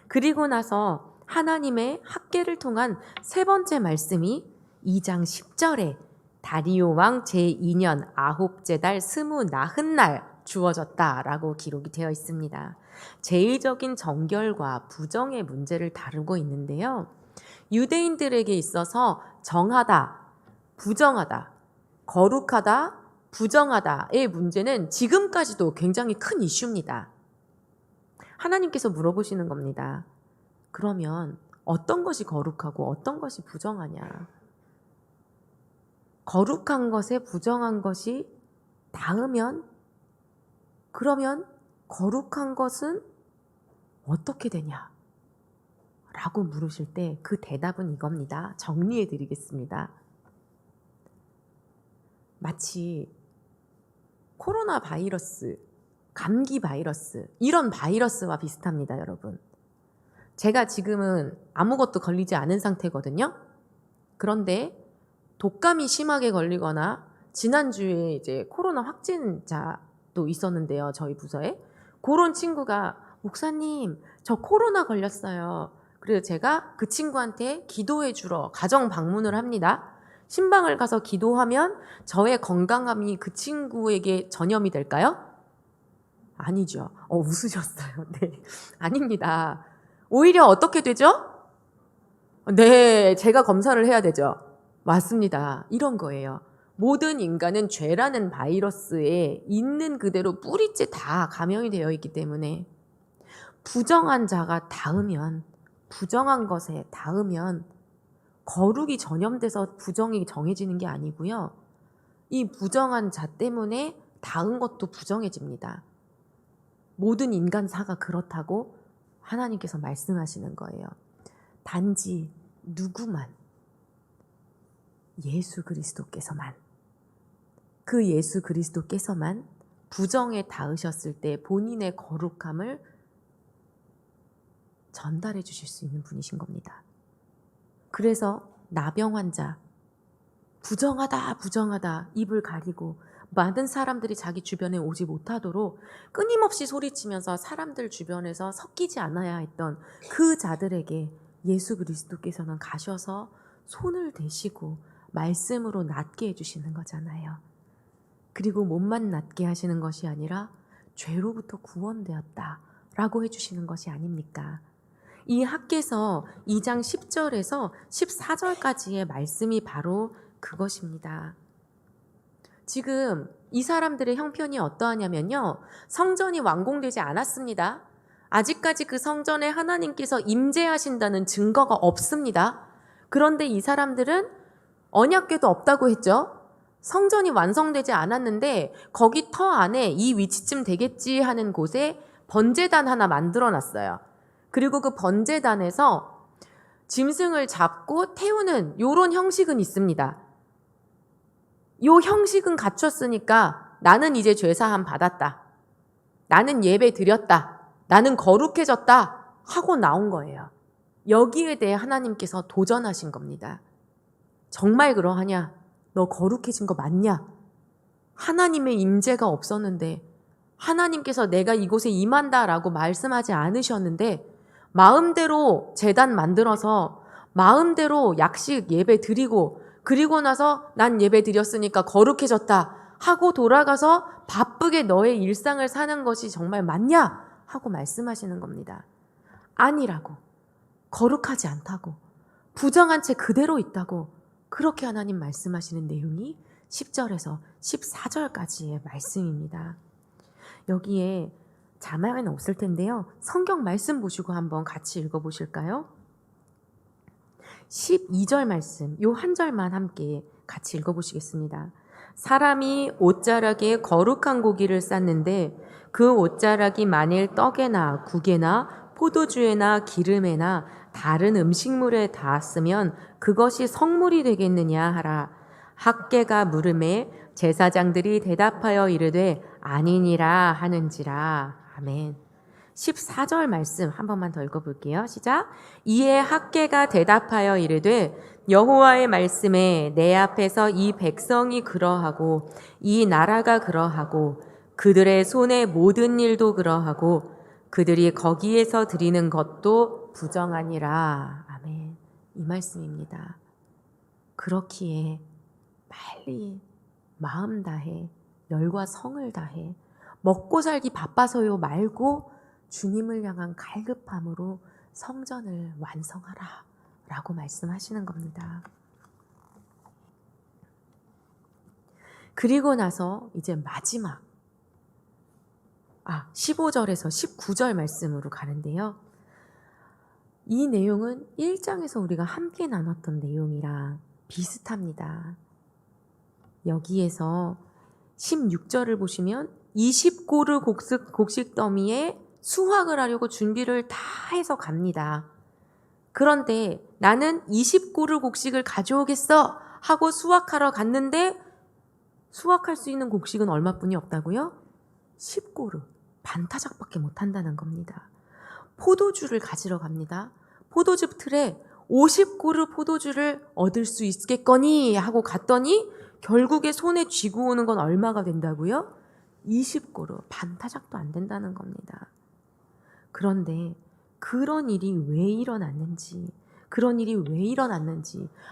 그리고 나서 하나님의 학계를 통한 세 번째 말씀이 2장 10절에 다리오 왕 제2년 아홉째 달 29날 주어졌다라고 기록이 되어 있습니다. 제의적인 정결과 부정의 문제를 다루고 있는데요. 유대인들에게 있어서 정하다, 부정하다, 거룩하다, 부정하다의 문제는 지금까지도 굉장히 큰 이슈입니다. 하나님께서 물어보시는 겁니다. 그러면 어떤 것이 거룩하고 어떤 것이 부정하냐? 거룩한 것에 부정한 것이 닿으면 그러면 거룩한 것은 어떻게 되냐? 라고 물으실 때 그 대답은 이겁니다. 정리해 드리겠습니다. 마치 코로나 바이러스, 감기 바이러스 이런 바이러스와 비슷합니다, 여러분. 제가 지금은 아무것도 걸리지 않은 상태거든요. 그런데 독감이 심하게 걸리거나 지난주에 이제 코로나 확진자도 있었는데요, 저희 부서에. 그런 친구가 목사님, 저 코로나 걸렸어요. 그래서 제가 그 친구한테 기도해 주러 가정 방문을 합니다. 신방을 가서 기도하면 저의 건강함이 그 친구에게 전염이 될까요? 아니죠. 웃으셨어요. 네. 아닙니다. 오히려 어떻게 되죠? 네, 제가 검사를 해야 되죠. 맞습니다. 이런 거예요. 모든 인간은 죄라는 바이러스에 있는 그대로 뿌리째 다 감염이 되어 있기 때문에 부정한 자가 닿으면, 부정한 것에 닿으면 거룩이 전염돼서 부정이 정해지는 게 아니고요. 이 부정한 자 때문에 닿은 것도 부정해집니다. 모든 인간사가 그렇다고 하나님께서 말씀하시는 거예요. 단지 누구만, 예수 그리스도께서만, 그 예수 그리스도께서만 부정에 닿으셨을 때 본인의 거룩함을 전달해 주실 수 있는 분이신 겁니다. 그래서 나병 환자, 부정하다 부정하다 입을 가리고 많은 사람들이 자기 주변에 오지 못하도록 끊임없이 소리치면서 사람들 주변에서 섞이지 않아야 했던 그 자들에게 예수 그리스도께서는 가셔서 손을 대시고 말씀으로 낫게 해주시는 거잖아요. 그리고 몸만 낫게 하시는 것이 아니라 죄로부터 구원되었다라고 해주시는 것이 아닙니까? 이 학개서 2장 10절에서 14절까지의 말씀이 바로 그것입니다. 지금 이 사람들의 형편이 어떠하냐면요. 성전이 완공되지 않았습니다. 아직까지 그 성전에 하나님께서 임재하신다는 증거가 없습니다. 그런데 이 사람들은 언약궤도 없다고 했죠. 성전이 완성되지 않았는데 거기 터 안에 이 위치쯤 되겠지 하는 곳에 번제단 하나 만들어 놨어요. 그리고 그 번제단에서 짐승을 잡고 태우는 요런 형식은 있습니다. 요 형식은 갖췄으니까 나는 이제 죄사함 받았다. 나는 예배 드렸다. 나는 거룩해졌다. 하고 나온 거예요. 여기에 대해 하나님께서 도전하신 겁니다. 정말 그러하냐? 너 거룩해진 거 맞냐? 하나님의 임재가 없었는데 하나님께서 내가 이곳에 임한다라고 말씀하지 않으셨는데 마음대로 제단 만들어서 마음대로 약식 예배 드리고 그리고 나서 난 예배 드렸으니까 거룩해졌다 하고 돌아가서 바쁘게 너의 일상을 사는 것이 정말 맞냐? 하고 말씀하시는 겁니다. 아니라고. 거룩하지 않다고. 부정한 채 그대로 있다고. 그렇게 하나님 말씀하시는 내용이 10절에서 14절까지의 말씀입니다. 여기에 자막은 없을 텐데요. 성경 말씀 보시고 한번 같이 읽어보실까요? 12절 말씀, 요 한 절만 함께 같이 읽어보시겠습니다. 사람이 옷자락에 거룩한 고기를 쌌는데 그 옷자락이 만일 떡에나 국에나 포도주에나 기름에나 다른 음식물에 닿았으면 그것이 성물이 되겠느냐 하라. 학개가 물음에 제사장들이 대답하여 이르되 아니니라 하는지라. 아멘. 14절 말씀 한 번만 더 읽어볼게요. 시작. 이에 학개가 대답하여 이르되 여호와의 말씀에 내 앞에서 이 백성이 그러하고 이 나라가 그러하고 그들의 손의 모든 일도 그러하고 그들이 거기에서 드리는 것도 부정하니라. 아멘. 이 말씀입니다. 그렇기에 빨리 마음 다해 열과 성을 다해 먹고 살기 바빠서요 말고 주님을 향한 갈급함으로 성전을 완성하라 라고 말씀하시는 겁니다. 그리고 나서 이제 마지막 15절에서 19절 말씀으로 가는데요. 이 내용은 1장에서 우리가 함께 나눴던 내용이랑 비슷합니다. 여기에서 16절을 보시면 20고르 곡식 더미에 수확을 하려고 준비를 다 해서 갑니다. 그런데 나는 20고르 곡식을 가져오겠어 하고 수확하러 갔는데 수확할 수 있는 곡식은 얼마뿐이 없다고요? 10고르, 반타작밖에 못한다는 겁니다. 포도주를 가지러 갑니다. 포도주 틀에 50고르 포도주를 얻을 수 있겠거니 하고 갔더니 결국에 손에 쥐고 오는 건 얼마가 된다고요? 20고르, 반타작도 안 된다는 겁니다. 그런데 그런 일이 왜 일어났는지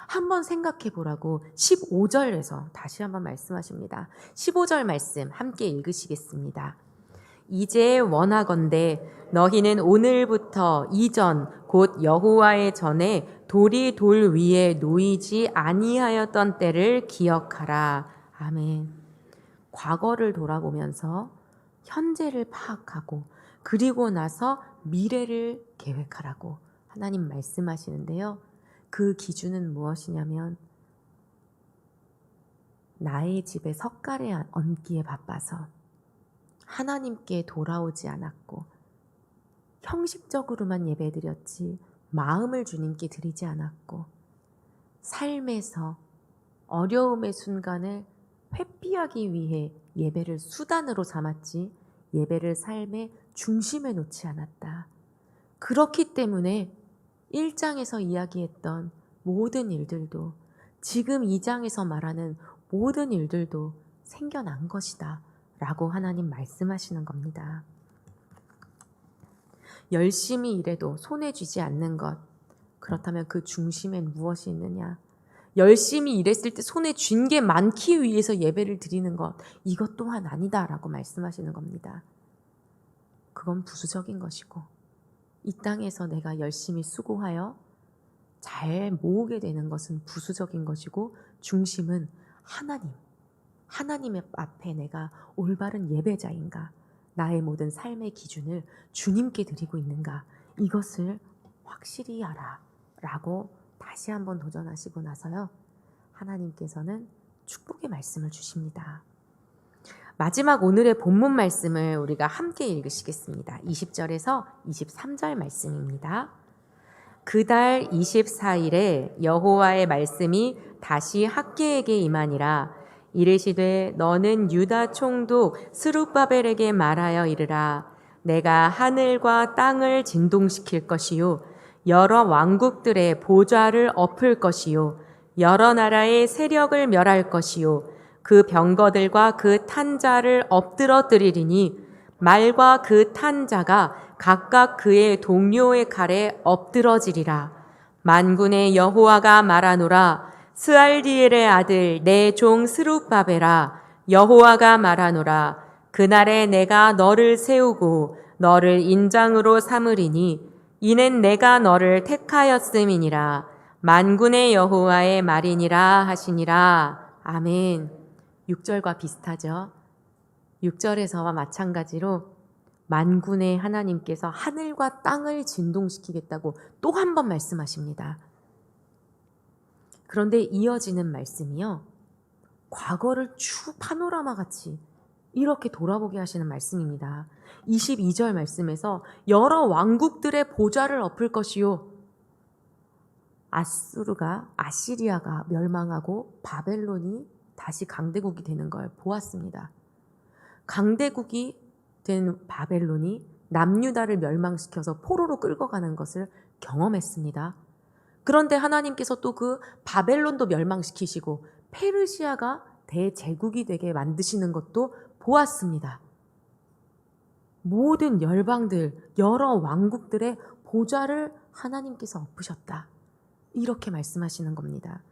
한번 생각해 보라고 15절에서 다시 한번 말씀하십니다. 15절 말씀 함께 읽으시겠습니다. 이제 원하건대 너희는 오늘부터 이전 곧 여호와의 전에 돌이 돌 위에 놓이지 아니하였던 때를 기억하라. 아멘. 과거를 돌아보면서 현재를 파악하고 그리고 나서 미래를 계획하라고 하나님 말씀하시는데요. 그 기준은 무엇이냐면 나의 집에 석가래 얹기에 바빠서 하나님께 돌아오지 않았고 형식적으로만 예배드렸지 마음을 주님께 드리지 않았고 삶에서 어려움의 순간을 회피하기 위해 예배를 수단으로 삼았지 예배를 삶의 중심에 놓지 않았다. 그렇기 때문에 1장에서 이야기했던 모든 일들도 지금 2장에서 말하는 모든 일들도 생겨난 것이다 라고 하나님 말씀하시는 겁니다. 열심히 일해도 손에 쥐지 않는 것, 그렇다면 그 중심엔 무엇이 있느냐? 열심히 일했을 때 손에 쥔 게 많기 위해서 예배를 드리는 것, 이것 또한 아니다라고 말씀하시는 겁니다. 그건 부수적인 것이고 이 땅에서 내가 열심히 수고하여 잘 모으게 되는 것은 부수적인 것이고 중심은 하나님의 앞에 내가 올바른 예배자인가, 나의 모든 삶의 기준을 주님께 드리고 있는가, 이것을 확실히 알아 라고 다시 한번 도전하시고 나서요 하나님께서는 축복의 말씀을 주십니다. 마지막 오늘의 본문 말씀을 우리가 함께 읽으시겠습니다. 20절에서 23절 말씀입니다. 그달 24일에 여호와의 말씀이 다시 학개에게 임하니라. 이르시되 너는 유다 총독 스룹바벨에게 말하여 이르라. 내가 하늘과 땅을 진동시킬 것이요 여러 왕국들의 보좌를 엎을 것이요 여러 나라의 세력을 멸할 것이요 그 병거들과 그 탄자를 엎드러뜨리리니 말과 그 탄자가 각각 그의 동료의 칼에 엎드러지리라. 만군의 여호와가 말하노라. 스알디엘의 아들 내 종 스룹바벨아, 여호와가 말하노라. 그날에 내가 너를 세우고 너를 인장으로 삼으리니 이는 내가 너를 택하였음이니라. 만군의 여호와의 말이니라 하시니라. 아멘. 6절과 비슷하죠. 6절에서와 마찬가지로 만군의 하나님께서 하늘과 땅을 진동시키겠다고 또 한 번 말씀하십니다. 그런데 이어지는 말씀이요, 과거를 쭉 파노라마 같이 이렇게 돌아보게 하시는 말씀입니다. 22절 말씀에서 여러 왕국들의 보좌를 엎을 것이요 아시리아가 멸망하고 바벨론이 다시 강대국이 되는 걸 보았습니다. 강대국이 된 바벨론이 남유다를 멸망시켜서 포로로 끌고 가는 것을 경험했습니다. 그런데 하나님께서 또 그 바벨론도 멸망시키시고 페르시아가 대제국이 되게 만드시는 것도 보았습니다. 모든 열방들, 여러 왕국들의 보좌를 하나님께서 엎으셨다. 이렇게 말씀하시는 겁니다.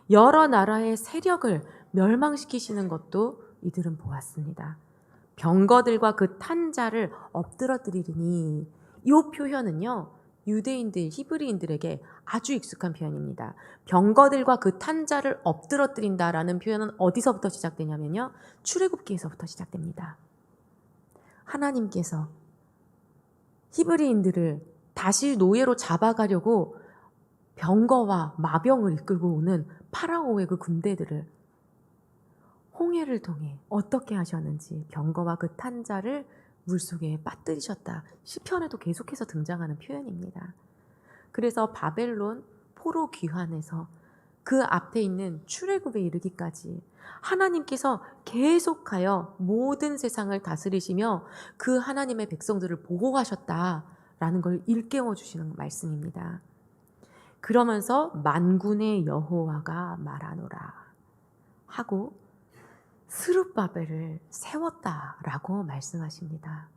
여러 나라의 세력을 멸망시키시는 것도 이들은 보았습니다. 병거들과 그 탄 자를 엎드러뜨리니, 이 표현은요, 유대인들, 히브리인들에게 아주 익숙한 표현입니다. 병거들과 그 탄 자를 엎드러뜨린다라는 표현은 어디서부터 시작되냐면요, 출애굽기에서부터 시작됩니다. 하나님께서 히브리인들을 다시 노예로 잡아가려고 병거와 마병을 이끌고 오는 파라오의 그 군대들을 홍해를 통해 어떻게 하셨는지 병거와 그 탄 자를 물속에 빠뜨리셨다. 시편에도 계속해서 등장하는 표현입니다. 그래서 바벨론 포로 귀환에서 그 앞에 있는 출애굽에 이르기까지 하나님께서 계속하여 모든 세상을 다스리시며 그 하나님의 백성들을 보호하셨다라는 걸 일깨워 주시는 말씀입니다. 그러면서 만군의 여호와가 말하노라 하고 스룹바벨을 세웠다라고 말씀하십니다.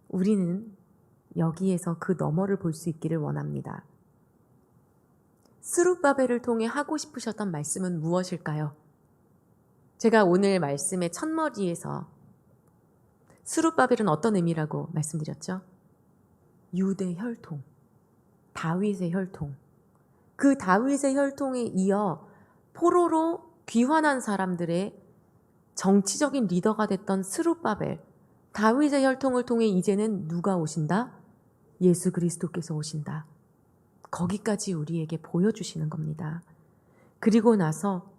우리는 여기에서 그 너머를 볼 수 있기를 원합니다. 스룹바벨을 통해 하고 싶으셨던 말씀은 무엇일까요? 제가 오늘 말씀의 첫머리에서 스룹바벨은 어떤 의미라고 말씀드렸죠? 유대 혈통, 다윗의 혈통. 그 다윗의 혈통에 이어 포로로 귀환한 사람들의 정치적인 리더가 됐던 스룹바벨, 다윗의 혈통을 통해 이제는 누가 오신다? 예수 그리스도께서 오신다. 거기까지 우리에게 보여주시는 겁니다. 그리고 나서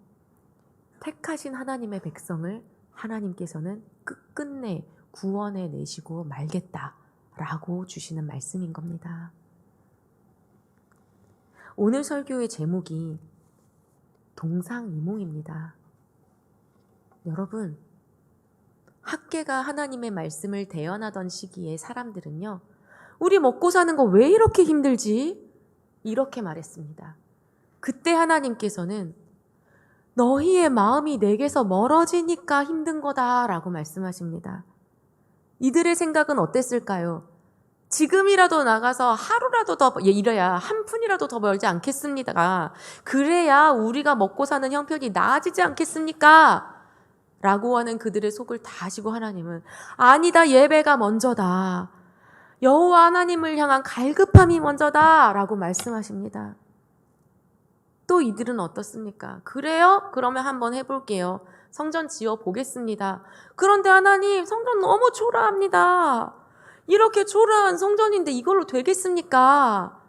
택하신 하나님의 백성을 하나님께서는 끝끝내 구원해 내시고 말겠다라고 주시는 말씀인 겁니다. 오늘 설교의 제목이 동상이몽입니다. 여러분, 학계가 하나님의 말씀을 대언하던 시기에 사람들은요, 우리 먹고 사는 거 왜 이렇게 힘들지? 이렇게 말했습니다. 그때 하나님께서는 너희의 마음이 내게서 멀어지니까 힘든 거다라고 말씀하십니다. 이들의 생각은 어땠을까요? 지금이라도 나가서 하루라도 더 일해야 한 푼이라도 더 벌지 않겠습니까? 그래야 우리가 먹고 사는 형편이 나아지지 않겠습니까? 라고 하는 그들의 속을 다 아시고 하나님은 아니다, 예배가 먼저다. 여호와 하나님을 향한 갈급함이 먼저다 라고 말씀하십니다. 또 이들은 어떻습니까? 그래요? 그러면 한번 해볼게요. 성전 지어 보겠습니다. 그런데 하나님, 성전 너무 초라합니다. 이렇게 초라한 성전인데 이걸로 되겠습니까?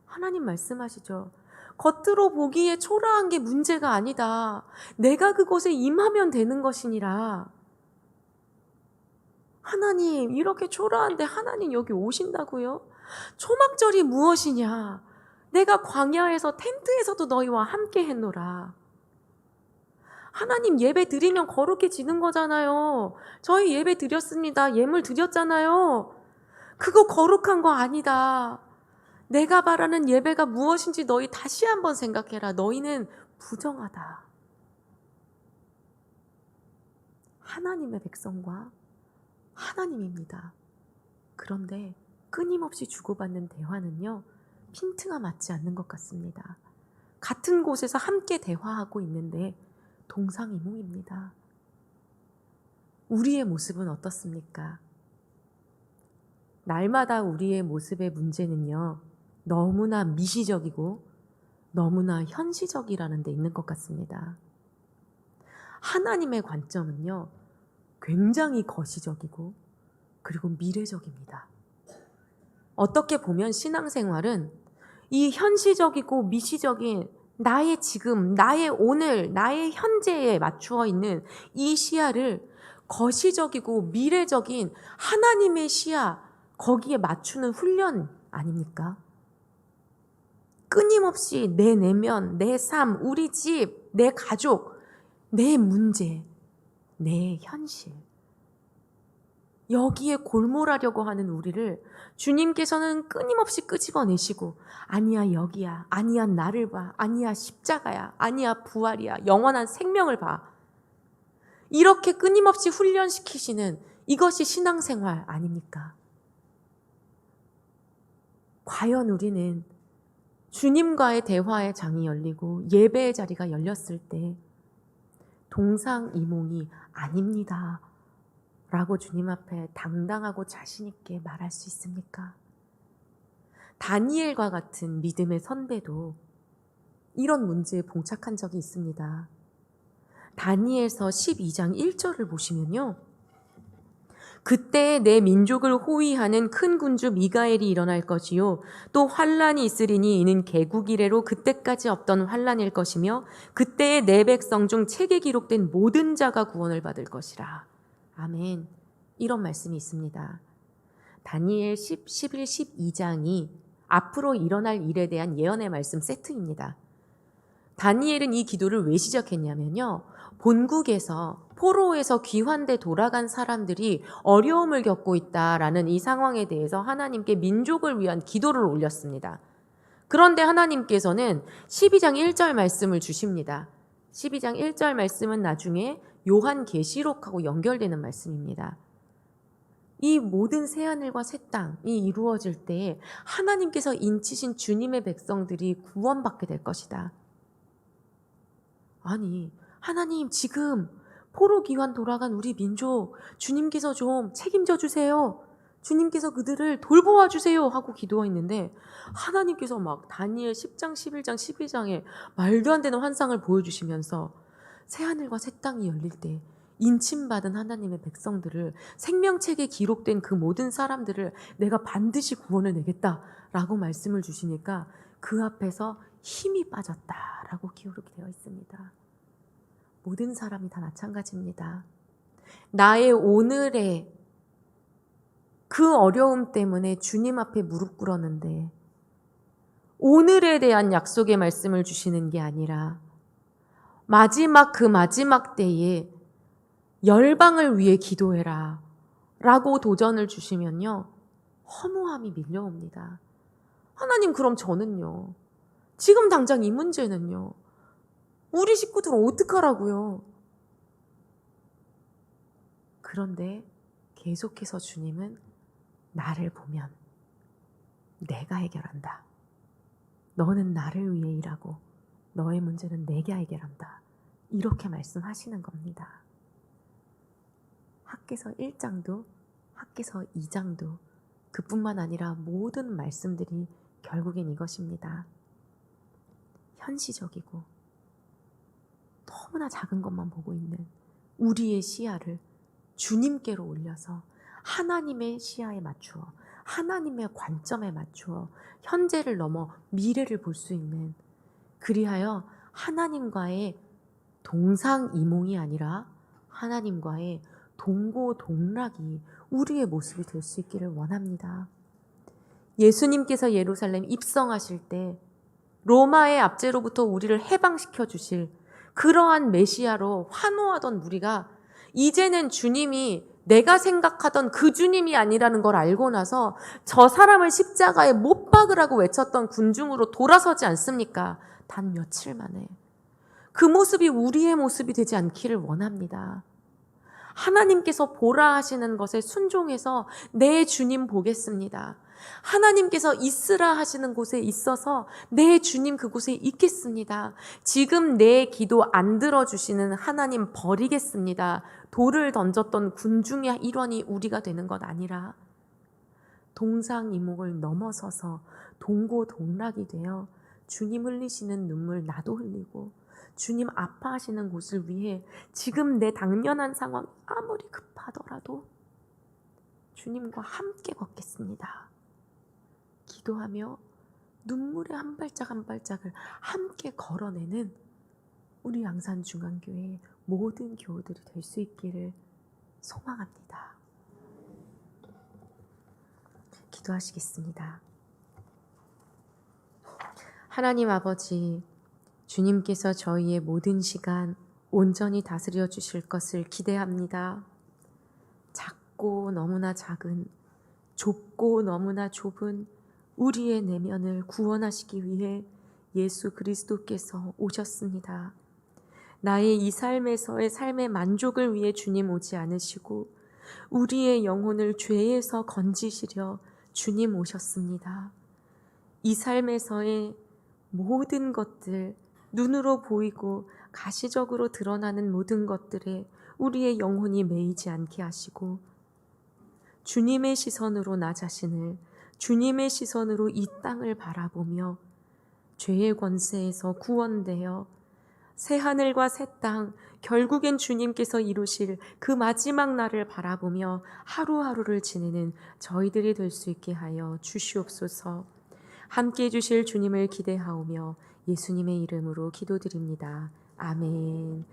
하나님 말씀하시죠. 겉으로 보기에 초라한 게 문제가 아니다. 내가 그곳에 임하면 되는 것이니라. 하나님, 이렇게 초라한데 하나님 여기 오신다고요? 초막절이 무엇이냐? 내가 광야에서 텐트에서도 너희와 함께 했노라. 하나님, 예배 드리면 거룩해지는 거잖아요. 저희 예배 드렸습니다. 예물 드렸잖아요. 그거 거룩한 거 아니다. 내가 바라는 예배가 무엇인지 너희 다시 한번 생각해라. 너희는 부정하다. 하나님의 백성과 하나님입니다. 그런데 끊임없이 주고받는 대화는요, 핀트가 맞지 않는 것 같습니다. 같은 곳에서 함께 대화하고 있는데 동상이몽입니다. 우리의 모습은 어떻습니까? 날마다 우리의 모습의 문제는요, 너무나 미시적이고 너무나 현시적이라는 데 있는 것 같습니다. 하나님의 관점은요, 굉장히 거시적이고 그리고 미래적입니다. 어떻게 보면 신앙생활은 이 현시적이고 미시적인 나의 지금, 나의 오늘, 나의 현재에 맞추어 있는 이 시야를 거시적이고 미래적인 하나님의 시야, 거기에 맞추는 훈련 아닙니까? 끊임없이 내 내면, 내 삶, 우리 집, 내 가족, 내 문제, 내 현실. 여기에 골몰하려고 하는 우리를 주님께서는 끊임없이 끄집어내시고, 아니야 여기야, 아니야 나를 봐, 아니야 십자가야, 아니야 부활이야, 영원한 생명을 봐, 이렇게 끊임없이 훈련시키시는 이것이 신앙생활 아닙니까? 과연 우리는 주님과의 대화의 장이 열리고 예배의 자리가 열렸을 때 동상이몽이 아닙니다 라고 주님 앞에 당당하고 자신 있게 말할 수 있습니까? 다니엘과 같은 믿음의 선배도 이런 문제에 봉착한 적이 있습니다. 다니엘서 12장 1절을 보시면요, 그때 내 민족을 호위하는 큰 군주 미가엘이 일어날 것이요 또 환란이 있으리니 이는 개국 이래로 그때까지 없던 환란일 것이며 그때의 내 백성 중 책에 기록된 모든 자가 구원을 받을 것이라. 아멘. 이런 말씀이 있습니다. 다니엘 10, 11, 12장이 앞으로 일어날 일에 대한 예언의 말씀 세트입니다. 다니엘은 이 기도를 왜 시작했냐면요, 본국에서 포로에서 귀환돼 돌아간 사람들이 어려움을 겪고 있다라는 이 상황에 대해서 하나님께 민족을 위한 기도를 올렸습니다. 그런데 하나님께서는 12장 1절 말씀을 주십니다. 12장 1절 말씀은 나중에 요한계시록하고 연결되는 말씀입니다. 이 모든 새하늘과 새 땅이 이루어질 때 하나님께서 인치신 주님의 백성들이 구원받게 될 것이다. 아니, 하나님 지금 포로 귀환 돌아간 우리 민족 주님께서 좀 책임져 주세요, 주님께서 그들을 돌보아 주세요 하고 기도했는데 하나님께서 막 다니엘 10장 11장 12장에 말도 안 되는 환상을 보여주시면서 새하늘과 새 땅이 열릴 때 인침받은 하나님의 백성들을, 생명책에 기록된 그 모든 사람들을 내가 반드시 구원을 내겠다라고 말씀을 주시니까 그 앞에서 힘이 빠졌다라고 기록이 되어 있습니다. 모든 사람이 다 마찬가지입니다. 나의 오늘의 그 어려움 때문에 주님 앞에 무릎 꿇었는데 오늘에 대한 약속의 말씀을 주시는 게 아니라 마지막 그 마지막 때에 열방을 위해 기도해라 라고 도전을 주시면요, 허무함이 밀려옵니다. 하나님, 그럼 저는요, 지금 당장 이 문제는요, 우리 식구들 어떡하라고요? 그런데 계속해서 주님은 나를 보면 내가 해결한다. 너는 나를 위해 일하고 너의 문제는 내가 해결한다. 이렇게 말씀하시는 겁니다. 학개서 1장도 학개서 2장도 그뿐만 아니라 모든 말씀들이 결국엔 이것입니다. 현시적이고 너무나 작은 것만 보고 있는 우리의 시야를 주님께로 올려서 하나님의 시야에 맞추어, 하나님의 관점에 맞추어 현재를 넘어 미래를 볼 수 있는, 그리하여 하나님과의 동상이몽이 아니라 하나님과의 동고동락이 우리의 모습이 될 수 있기를 원합니다. 예수님께서 예루살렘 입성하실 때 로마의 압제로부터 우리를 해방시켜 주실 그러한 메시아로 환호하던 우리가 이제는 주님이 내가 생각하던 그 주님이 아니라는 걸 알고 나서 저 사람을 십자가에 못 박으라고 외쳤던 군중으로 돌아서지 않습니까? 단 며칠 만에. 그 모습이 우리의 모습이 되지 않기를 원합니다. 하나님께서 보라 하시는 것에 순종해서 내 주님 보겠습니다. 하나님께서 있으라 하시는 곳에 있어서 내 주님 그곳에 있겠습니다. 지금 내 기도 안 들어주시는 하나님 버리겠습니다. 돌을 던졌던 군중의 일원이 우리가 되는 것 아니라 동상이몽을 넘어서서 동고동락이 되어 주님 흘리시는 눈물 나도 흘리고 주님 아파하시는 곳을 위해 지금 내 당면한 상황 아무리 급하더라도 주님과 함께 걷겠습니다. 기도하며 눈물의 한 발짝 한 발짝을 함께 걸어내는 우리 양산중앙교회의 모든 교우들이 될 수 있기를 소망합니다. 기도하시겠습니다. 하나님 아버지, 주님께서 저희의 모든 시간 온전히 다스려 주실 것을 기대합니다. 작고 너무나 작은, 좁고 너무나 좁은 우리의 내면을 구원하시기 위해 예수 그리스도께서 오셨습니다. 나의 이 삶에서의 삶의 만족을 위해 주님 오지 않으시고 우리의 영혼을 죄에서 건지시려 주님 오셨습니다. 이 삶에서의 모든 것들, 눈으로 보이고 가시적으로 드러나는 모든 것들에 우리의 영혼이 매이지 않게 하시고 주님의 시선으로 나 자신을, 주님의 시선으로 이 땅을 바라보며 죄의 권세에서 구원되어 새 하늘과 새 땅, 결국엔 주님께서 이루실 그 마지막 날을 바라보며 하루하루를 지내는 저희들이 될 수 있게 하여 주시옵소서. 함께해 주실 주님을 기대하오며 예수님의 이름으로 기도드립니다. 아멘.